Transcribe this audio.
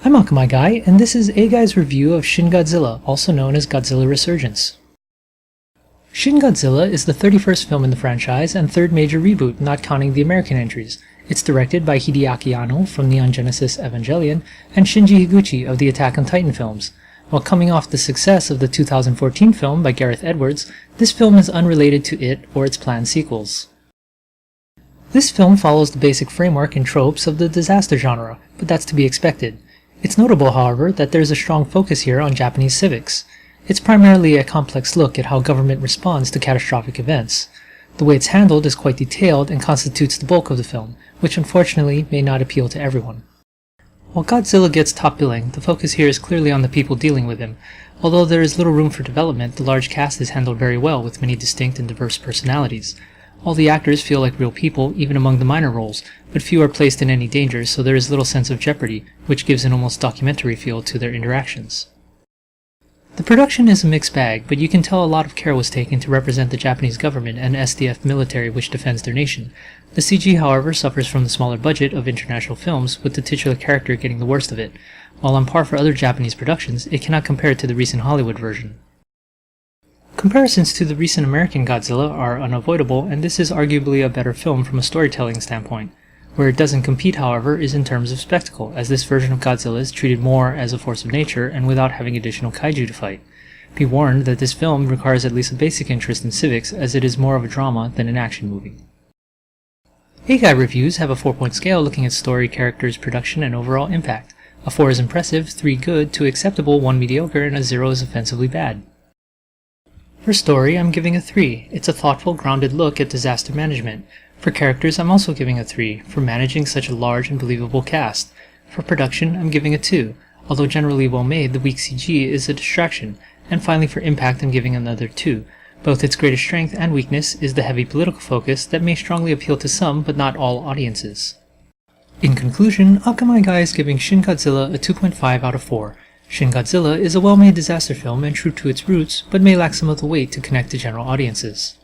I'm Akamai Guy, and this is A Guy's review of Shin Godzilla, also known as Godzilla Resurgence. Shin Godzilla is the 31st film in the franchise and third major reboot, not counting the American entries. It's directed by Hideaki Anno from Neon Genesis Evangelion and Shinji Higuchi of the Attack on Titan films. While coming off the success of the 2014 film by Gareth Edwards, this film is unrelated to it or its planned sequels. This film follows the basic framework and tropes of the disaster genre, but that's to be expected. It's notable, however, that there's a strong focus here on Japanese civics. It's primarily a complex look at how government responds to catastrophic events. The way it's handled is quite detailed and constitutes the bulk of the film, which unfortunately may not appeal to everyone. While Godzilla gets top billing, the focus here is clearly on the people dealing with him. Although there is little room for development, the large cast is handled very well with many distinct and diverse personalities. All the actors feel like real people, even among the minor roles, but few are placed in any danger, so there is little sense of jeopardy, which gives an almost documentary feel to their interactions. The production is a mixed bag, but you can tell a lot of care was taken to represent the Japanese government and SDF military which defends their nation. The CG, however, suffers from the smaller budget of international films, with the titular character getting the worst of it. While on par for other Japanese productions, it cannot compare to the recent Hollywood version. Comparisons to the recent American Godzilla are unavoidable, and this is arguably a better film from a storytelling standpoint. Where it doesn't compete, however, is in terms of spectacle, as this version of Godzilla is treated more as a force of nature and without having additional kaiju to fight. Be warned that this film requires at least a basic interest in civics, as it is more of a drama than an action movie. A-Guy reviews have a 4-point scale looking at story, characters, production, and overall impact. A 4 is impressive, 3 good, 2 acceptable, 1 mediocre, and a 0 is offensively bad. For story, I'm giving a 3. It's a thoughtful, grounded look at disaster management. For characters, I'm also giving a 3, for managing such a large and believable cast. For production, I'm giving a 2. Although generally well made, the weak CG is a distraction. And finally for impact, I'm giving another 2. Both its greatest strength and weakness is the heavy political focus that may strongly appeal to some but not all audiences. In conclusion, Akamai Guy is giving Shin Godzilla a 2.5 out of 4. Shin Godzilla is a well-made disaster film and true to its roots, but may lack some of the weight to connect to general audiences.